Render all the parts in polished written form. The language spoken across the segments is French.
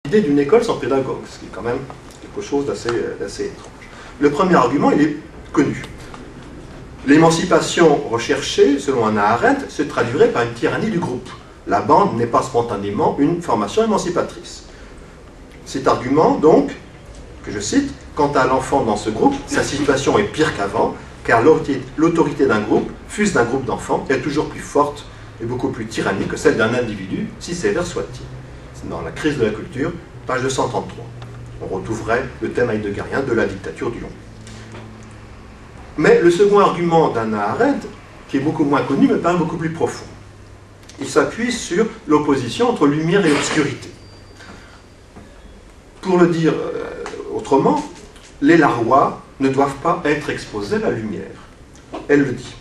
l'idée d'une école sans pédagogue, ce qui est quand même quelque chose d'assez étrange. Le premier argument, il est connu. L'émancipation recherchée, selon Hannah Arendt, se traduirait par une tyrannie du groupe. La bande n'est pas spontanément une formation émancipatrice. Cet argument, donc, que je cite, « Quant à l'enfant dans ce groupe, sa situation est pire qu'avant, car l'autorité d'un groupe, fût-ce d'un groupe d'enfants, est toujours plus forte et beaucoup plus tyrannique que celle d'un individu, si sévère soit-il. » C'est dans La crise de la culture, page 233. On retrouverait le thème heideggerien de la dictature du on. Mais le second argument d'Hannah Arendt, qui est beaucoup moins connu, me paraît beaucoup plus profond. Il s'appuie sur l'opposition entre lumière et obscurité. Pour le dire autrement, les Larois ne doivent pas être exposés à la lumière. Elle le dit.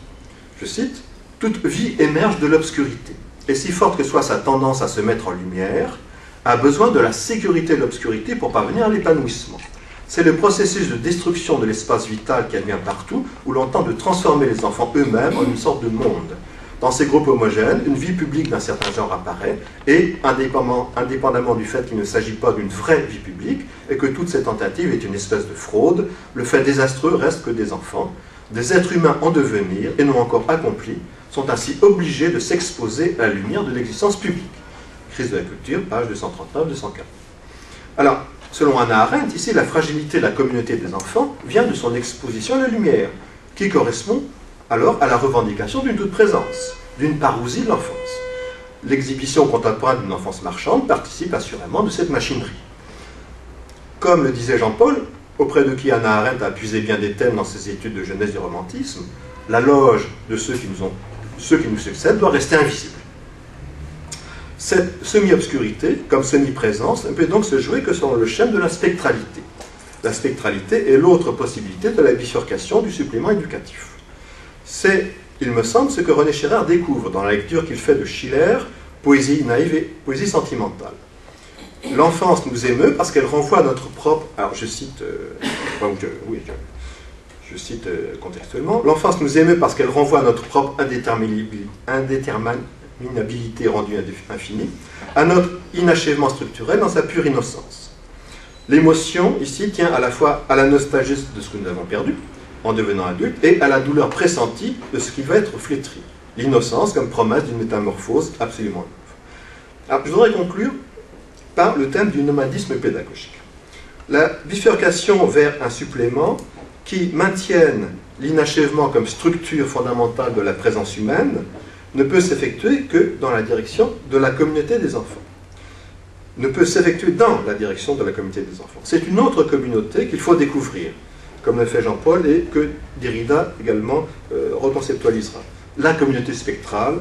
Je cite, « Toute vie émerge de l'obscurité, et si forte que soit sa tendance à se mettre en lumière, a besoin de la sécurité de l'obscurité pour parvenir à l'épanouissement. C'est le processus de destruction de l'espace vital qui advient partout, où l'on tente de transformer les enfants eux-mêmes en une sorte de monde. Dans ces groupes homogènes, une vie publique d'un certain genre apparaît, et, indépendamment du fait qu'il ne s'agit pas d'une vraie vie publique, et que toute cette tentative est une espèce de fraude, le fait désastreux reste que des enfants, des êtres humains en devenir, et non encore accomplis, sont ainsi obligés de s'exposer à la lumière de l'existence publique. » Crise de la culture, page 239-240. Alors, selon Hannah Arendt, ici, la fragilité de la communauté des enfants vient de son exposition à la lumière, qui correspond alors à la revendication d'une toute présence, d'une parousie de l'enfance. L'exhibition contemporaine d'une enfance marchande participe assurément de cette machinerie. Comme le disait Jean-Paul, auprès de qui Hannah Arendt a puisé bien des thèmes dans ses études de jeunesse du romantisme, la loge de ceux qui nous succèdent doit rester invisible. Cette semi-obscurité, comme semi-présence, ne peut donc se jouer que sur le schème de la spectralité. La spectralité est l'autre possibilité de la bifurcation du supplément éducatif. C'est, il me semble, ce que René Scherrer découvre dans la lecture qu'il fait de Schiller, poésie naïve et poésie sentimentale. L'enfance nous émeut parce qu'elle renvoie à notre propre... Alors je cite... je cite contextuellement. L'enfance nous émeut parce qu'elle renvoie à notre propre indéterminabilité rendue infinie, à notre inachèvement structurel dans sa pure innocence. L'émotion, ici, tient à la fois à la nostalgie de ce que nous avons perdu, en devenant adulte, et à la douleur pressentie de ce qui va être flétri. L'innocence comme promesse d'une métamorphose absolument neuve. Alors, je voudrais conclure par le thème du nomadisme pédagogique. La bifurcation vers un supplément qui maintienne l'inachèvement comme structure fondamentale de la présence humaine ne peut s'effectuer que dans la direction de la communauté des enfants. Ne peut s'effectuer dans la direction de la communauté des enfants. C'est une autre communauté qu'il faut découvrir, comme le fait Jean-Paul et que Derrida également reconceptualisera. La communauté spectrale,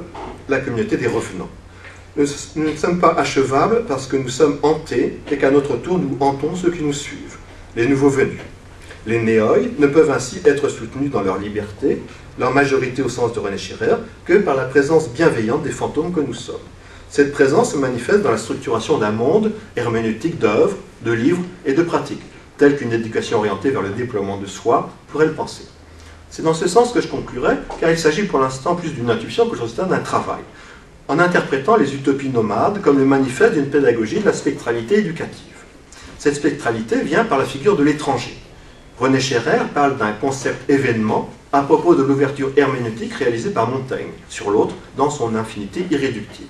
la communauté des revenants. Nous ne sommes pas achevables parce que nous sommes hantés et qu'à notre tour nous hantons ceux qui nous suivent, les nouveaux venus. Les néoi ne peuvent ainsi être soutenus dans leur liberté, leur majorité au sens de René Scherrer, que par la présence bienveillante des fantômes que nous sommes. Cette présence se manifeste dans la structuration d'un monde herméneutique d'œuvres, de livres et de pratiques, tel qu'une éducation orientée vers le déploiement de soi pourrait le penser. C'est dans ce sens que je conclurai, car il s'agit pour l'instant plus d'une intuition que d'un travail, en interprétant les utopies nomades comme le manifeste d'une pédagogie de la spectralité éducative. Cette spectralité vient par la figure de l'étranger. René Scherrer parle d'un concept événement à propos de l'ouverture herméneutique réalisée par Montaigne sur l'autre dans son infinité irréductible.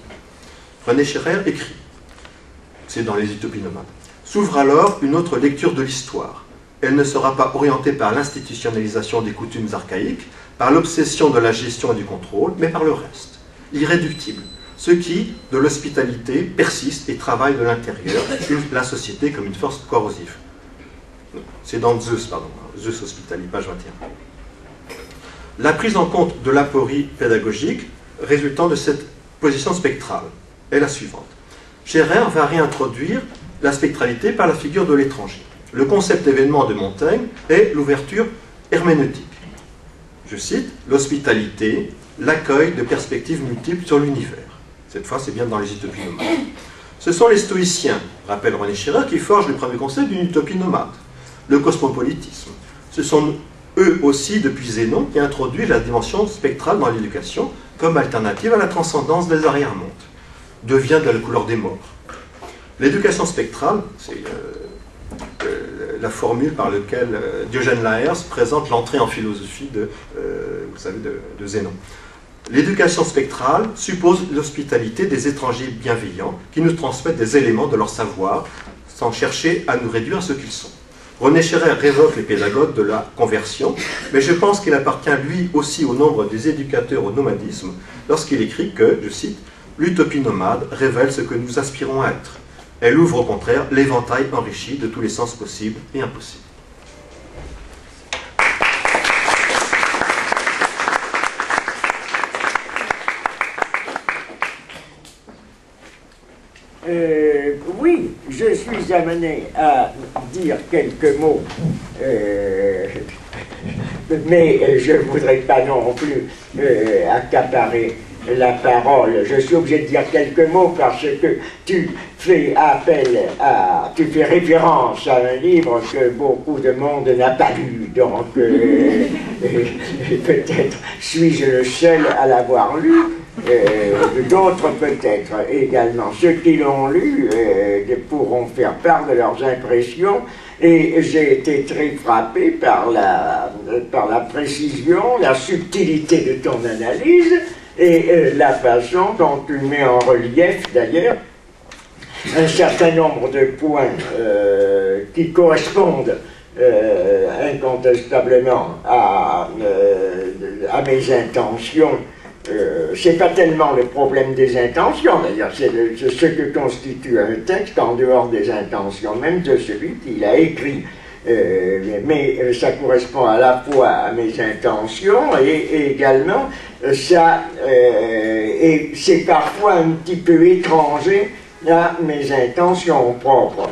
René Scherrer écrit, c'est dans les utopies nomades, s'ouvre alors une autre lecture de l'histoire. Elle ne sera pas orientée par l'institutionnalisation des coutumes archaïques, par l'obsession de la gestion et du contrôle, mais par le reste, l'irréductible, ce qui, de l'hospitalité, persiste et travaille de l'intérieur, la société comme une force corrosive. C'est dans Zeus, Zeus Hospitali, page 21. La prise en compte de l'aporie pédagogique résultant de cette position spectrale est la suivante. Scherrer va réintroduire la spectralité par la figure de l'étranger. Le concept événement de Montaigne est l'ouverture herméneutique. Je cite, l'hospitalité, l'accueil de perspectives multiples sur l'univers. Cette fois, c'est bien dans les utopies nomades. Ce sont les stoïciens, rappelle René Scherrer, qui forgent le premier concept d'une utopie nomade, le cosmopolitisme. Ce sont eux aussi, depuis Zénon, qui introduisent la dimension spectrale dans l'éducation comme alternative à la transcendance des arrière-mondes. Devient de la couleur des morts. L'éducation spectrale, c'est la formule par laquelle Diogène Laërce présente l'entrée en philosophie vous savez, de Zénon. L'éducation spectrale suppose l'hospitalité des étrangers bienveillants qui nous transmettent des éléments de leur savoir sans chercher à nous réduire à ce qu'ils sont. René Scherrer révoque les pédagogues de la conversion, mais je pense qu'il appartient lui aussi au nombre des éducateurs au nomadisme lorsqu'il écrit que, je cite, « l'utopie nomade révèle ce que nous aspirons à être. Elle ouvre au contraire l'éventail enrichi de tous les sens possibles et impossibles. » Oui, je suis amené à dire quelques mots, mais je ne voudrais pas non plus accaparer la parole. Je suis obligé de dire quelques mots parce que tu fais référence à un livre que beaucoup de monde n'a pas lu, donc peut-être suis-je le seul à l'avoir lu. D'autres peut-être également. Ceux qui l'ont lu pourront faire part de leurs impressions, et j'ai été très frappé par la précision, la subtilité de ton analyse et la façon dont tu mets en relief d'ailleurs un certain nombre de points qui correspondent incontestablement à mes intentions. C'est pas tellement le problème des intentions, d'ailleurs, c'est ce que constitue un texte en dehors des intentions, même de celui qu'il a écrit. Mais ça correspond à la fois à mes intentions et également et c'est parfois un petit peu étranger à mes intentions propres.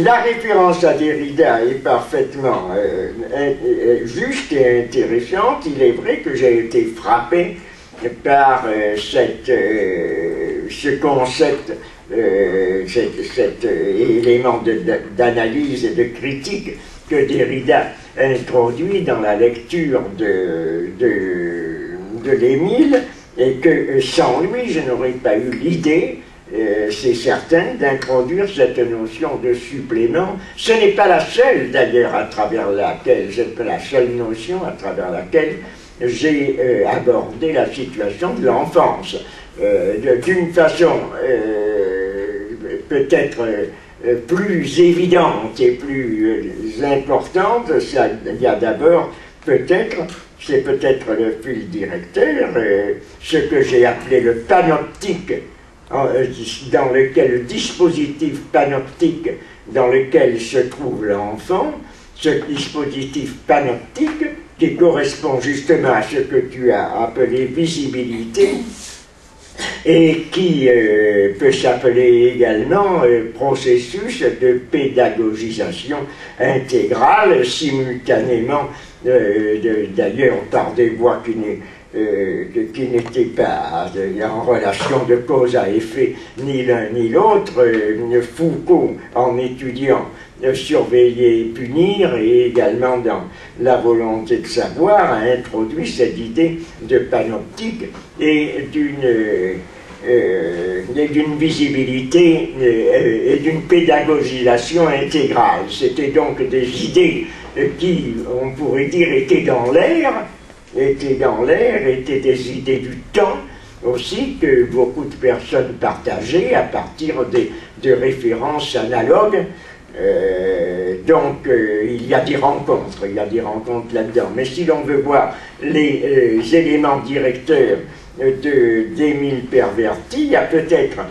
La référence à Derrida est parfaitement juste et intéressante. Il est vrai que j'ai été frappé par ce concept, cet élément d'analyse et de critique que Derrida introduit dans la lecture de l'Émile, et que sans lui je n'aurais pas eu l'idée, c'est certain, d'introduire cette notion de supplément. Ce n'est pas la seule d'ailleurs à travers laquelle, c'est pas la seule notion à travers laquelle j'ai abordé la situation de l'enfance. D'une façon peut-être plus évidente et plus importante, il y a d'abord peut-être, c'est peut-être le fil directeur, ce que j'ai appelé le panoptique, dans lequel le dispositif panoptique dans lequel se trouve l'enfant, ce dispositif panoptique qui correspond justement à ce que tu as appelé visibilité et qui peut s'appeler également processus de pédagogisation intégrale, simultanément d'ailleurs par des voies qui n'étaient pas en relation de cause à effet ni l'un ni l'autre. Foucault, en étudiant surveiller et punir, et également dans la volonté de savoir, a introduit cette idée de panoptique et d'une visibilité et d'une pédagogisation intégrale. C'était donc des idées qui, on pourrait dire, étaient dans l'air, étaient des idées du temps aussi, que beaucoup de personnes partageaient à partir de références analogues. Donc il y a des rencontres là-dedans. Mais si l'on veut voir les éléments directeurs d'Émile Perverti, il y a peut-être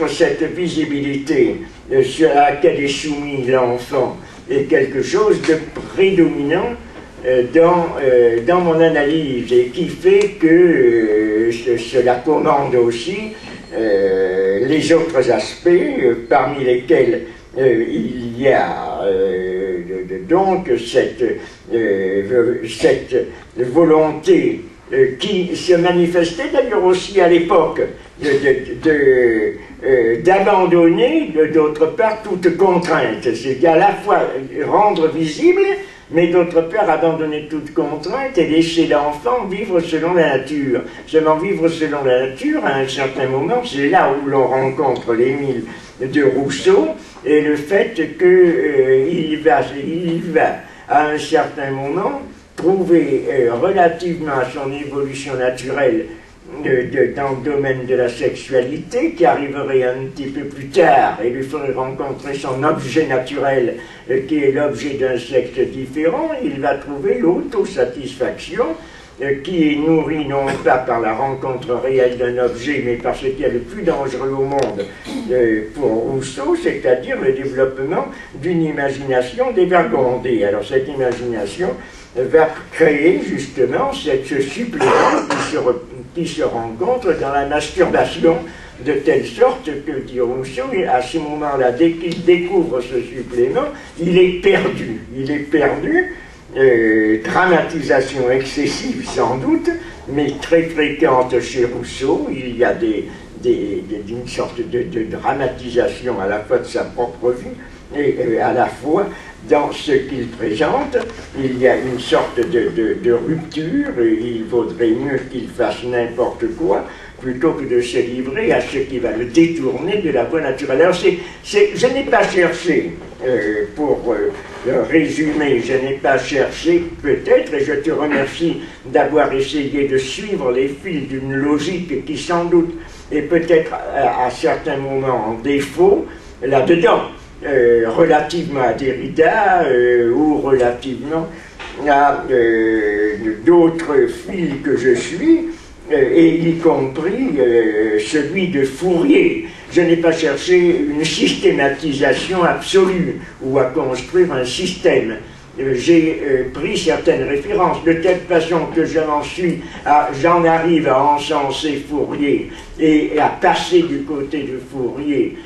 cette visibilité sur laquelle est soumis l'enfant est quelque chose de prédominant dans mon analyse, et qui fait que cela commande aussi les autres aspects, parmi lesquels il y a donc cette volonté qui se manifestait d'ailleurs aussi à l'époque d'abandonner d'autre part toute contrainte, c'est à la fois rendre visible, mais d'autre part abandonner toute contrainte et laisser l'enfant vivre selon la nature. Seulement vivre selon la nature, à un certain moment, c'est là où l'on rencontre l'Émile de Rousseau, et le fait qu'il va à un certain moment trouver relativement à son évolution naturelle dans le domaine de la sexualité, qui arriverait un petit peu plus tard et lui ferait rencontrer son objet naturel, qui est l'objet d'un sexe différent, il va trouver l'autosatisfaction, qui est nourrie non pas par la rencontre réelle d'un objet, mais par ce qu'il y a le plus dangereux au monde pour Rousseau, c'est-à-dire le développement d'une imagination dévergondée. Alors cette imagination va créer justement ce supplément qui se rencontre dans la masturbation, de telle sorte que, dit Rousseau, à ce moment-là, dès qu'il découvre ce supplément, il est perdu. Il est perdu, dramatisation excessive sans doute, mais très fréquente chez Rousseau. Il y a une sorte de dramatisation à la fois de sa propre vie et à la fois dans ce qu'il présente. Il y a une sorte de rupture, il vaudrait mieux qu'il fasse n'importe quoi plutôt que de se livrer à ce qui va le détourner de la voie naturelle. Alors je n'ai pas cherché, pour résumer, je n'ai pas cherché peut-être, et je te remercie d'avoir essayé de suivre les fils d'une logique qui sans doute est peut-être à certains moments en défaut là-dedans, relativement à Derrida ou relativement à d'autres fils que je suis, et y compris celui de Fourier. Je n'ai pas cherché une systématisation absolue ou à construire un système. J'ai pris certaines références de telle façon que j'en arrive à encenser Fourier et à passer du côté de Fourier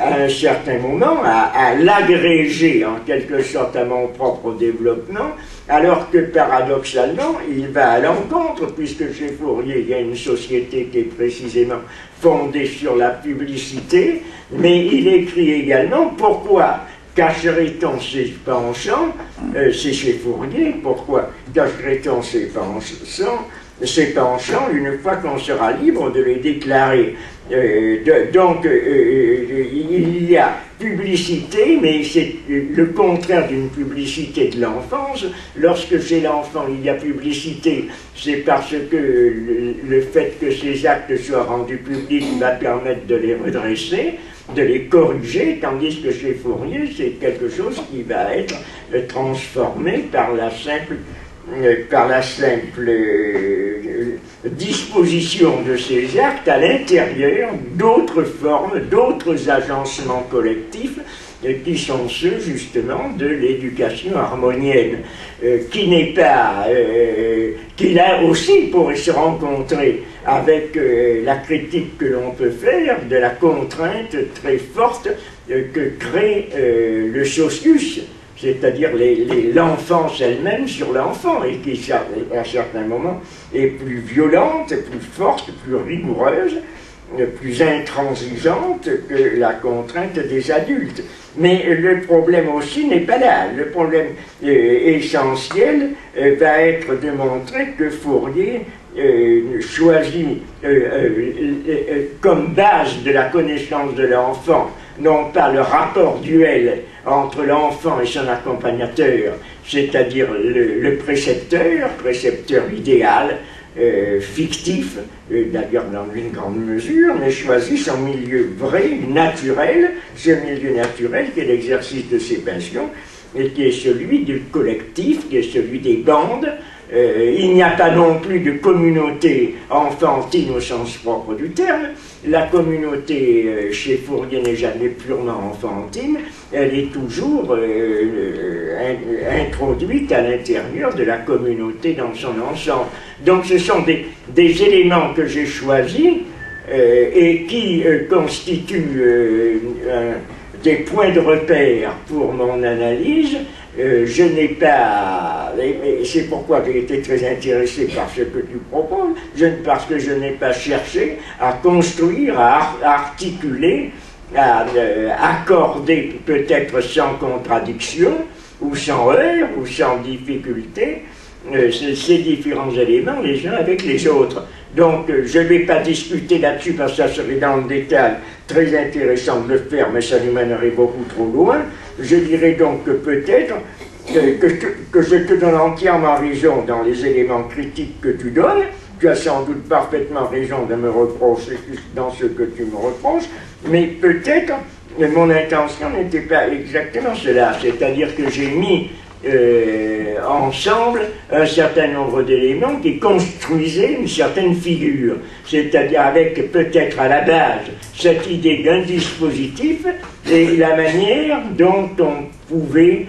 à un certain moment, à l'agréger en quelque sorte à mon propre développement, alors que paradoxalement, il va à l'encontre, puisque chez Fourier, il y a une société qui est précisément fondée sur la publicité, mais il écrit également pourquoi cacherait-on ses penchants, c'est chez Fourier, pourquoi cacherait-on ses penchants une fois qu'on sera libre de les déclarer. Donc il y a publicité, mais c'est le contraire d'une publicité de l'enfance. Lorsque chez l'enfant il y a publicité, c'est parce que le fait que ces actes soient rendus publics va permettre de les redresser, de les corriger, tandis que chez Fourier c'est quelque chose qui va être transformé par la simple disposition de ces actes à l'intérieur d'autres formes, d'autres agencements collectifs qui sont ceux justement de l'éducation harmonienne, qui là aussi pourrait se rencontrer avec la critique que l'on peut faire de la contrainte très forte que crée le socius, c'est-à-dire l'enfance elle-même sur l'enfant, et qui, à certains moments, est plus violente, plus forte, plus rigoureuse, plus intransigeante que la contrainte des adultes. Mais le problème aussi n'est pas là. Le problème essentiel va être de montrer que Fourier choisit comme base de la connaissance de l'enfant non pas le rapport duel entre l'enfant et son accompagnateur, c'est-à-dire le précepteur idéal, fictif, d'ailleurs dans une grande mesure, mais choisit son milieu vrai, naturel, ce milieu naturel qui est l'exercice de ses passions, et qui est celui du collectif, qui est celui des bandes. Il n'y a pas non plus de communauté enfantine au sens propre du terme. La communauté chez Fourier n'est jamais purement enfantine, elle est toujours introduite à l'intérieur de la communauté dans son ensemble. Donc ce sont des éléments que j'ai choisis et qui constituent des points de repère pour mon analyse. Je n'ai pas, et c'est pourquoi j'ai été très intéressé par ce que tu proposes, parce que je n'ai pas cherché à construire, à articuler, à accorder peut-être sans contradiction, ou sans heurts, ou sans difficulté, ces différents éléments les uns avec les autres. Donc, je ne vais pas discuter là-dessus parce que ça serait dans le détail très intéressant de le faire, mais ça nous mènerait beaucoup trop loin. Je dirais donc que peut-être que je te donne entièrement raison dans les éléments critiques que tu donnes. Tu as sans doute parfaitement raison de me reprocher dans ce que tu me reproches, mais peut-être mon intention n'était pas exactement cela, c'est-à-dire que j'ai mis ensemble un certain nombre d'éléments qui construisaient une certaine figure, c'est-à-dire avec peut-être à la base cette idée d'un dispositif et la manière dont on pouvait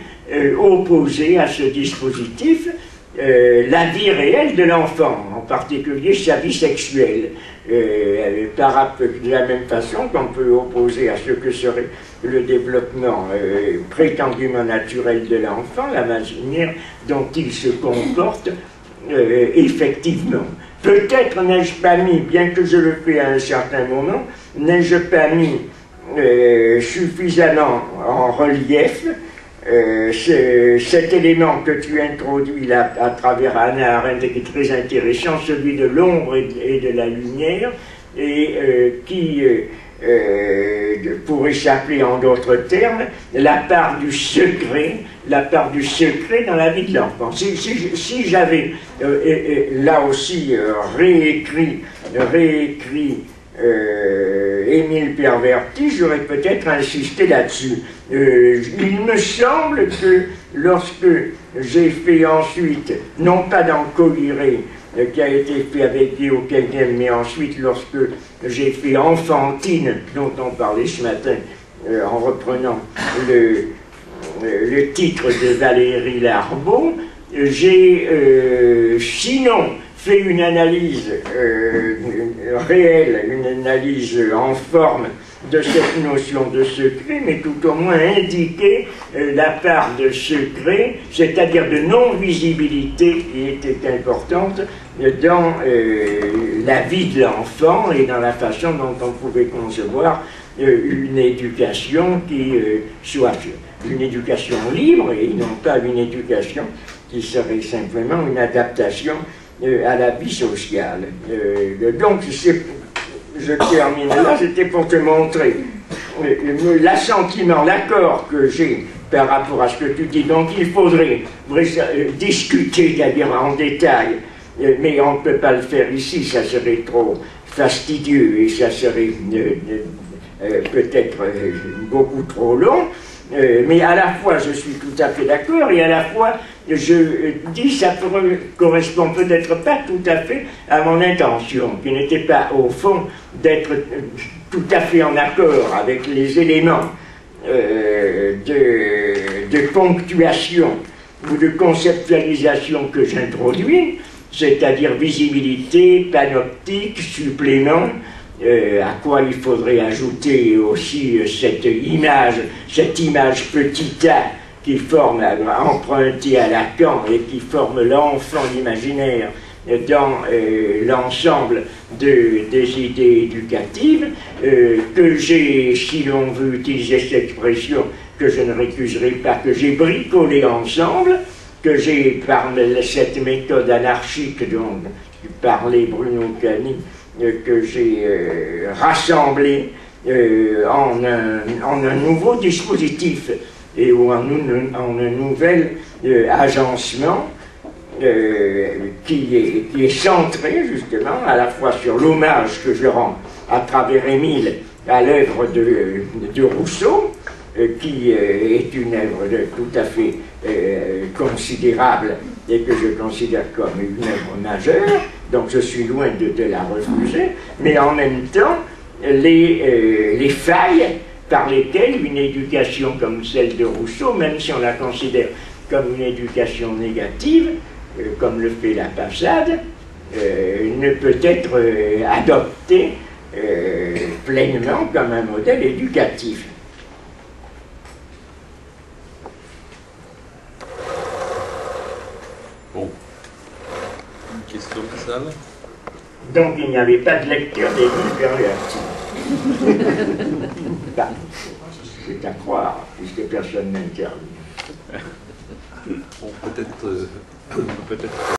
opposer à ce dispositif la vie réelle de l'enfant, en particulier sa vie sexuelle, de la même façon qu'on peut opposer à ce que serait le développement prétendument naturel de l'enfant, la manière dont il se comporte effectivement. Peut-être n'ai-je pas mis, bien que je le fais à un certain moment, n'ai-je pas mis suffisamment en relief cet élément que tu introduis là à travers Hannah Arendt qui est très intéressant, celui de l'ombre et de la lumière, et qui pourrait s'appeler en d'autres termes la part du secret dans la vie de l'enfant. Si j'avais là aussi réécrit Émile Perverti, j'aurais peut-être insisté là-dessus. Il me semble que lorsque j'ai fait ensuite, non pas dans Cohiré, qui a été fait avec Guillaume Kelgen, mais ensuite lorsque j'ai fait Enfantine, dont on parlait ce matin, en reprenant le titre de Valérie Larbaud, j'ai sinon fait une analyse réelle, une analyse en forme de cette notion de secret, mais tout au moins indiquer la part de secret, c'est-à-dire de non-visibilité qui était importante dans la vie de l'enfant et dans la façon dont on pouvait concevoir une éducation qui soit une éducation libre et non pas une éducation qui serait simplement une adaptation à la vie sociale. Donc, je termine là, c'était pour te montrer l'assentiment, l'accord que j'ai par rapport à ce que tu dis. Donc, il faudrait discuter d'ailleurs en détail, mais on ne peut pas le faire ici, ça serait trop fastidieux et ça serait peut-être beaucoup trop long. Mais à la fois je suis tout à fait d'accord et à la fois je dis ça correspond peut-être pas tout à fait à mon intention, qui n'était pas au fond d'être tout à fait en accord avec les éléments de ponctuation ou de conceptualisation que j'introduis, c'est-à-dire visibilité, panoptique, supplément, à quoi il faudrait ajouter aussi cette image petit a qui forme, empruntée à Lacan et qui forme l'enfant imaginaire dans l'ensemble des idées éducatives, que j'ai, si l'on veut utiliser cette expression, que je ne récuserai pas, que j'ai bricolé ensemble, que j'ai, par cette méthode anarchique dont parlait Bruno Cani, que j'ai rassemblé en un nouveau dispositif et en un nouvel agencement qui est centré justement à la fois sur l'hommage que je rends à travers Émile à l'œuvre de Rousseau, qui est une œuvre tout à fait considérable et que je considère comme une œuvre majeure, donc je suis loin de la refuser, mais en même temps, les failles par lesquelles une éducation comme celle de Rousseau, même si on la considère comme une éducation négative, comme le fait la Passade, ne peut être adoptée pleinement comme un modèle éducatif. Bon. Une question de salle? Donc il n'y avait pas de lecteur d'Émile Perverti. Bah, c'est à croire, puisque personne n'interdit. Bon, peut-être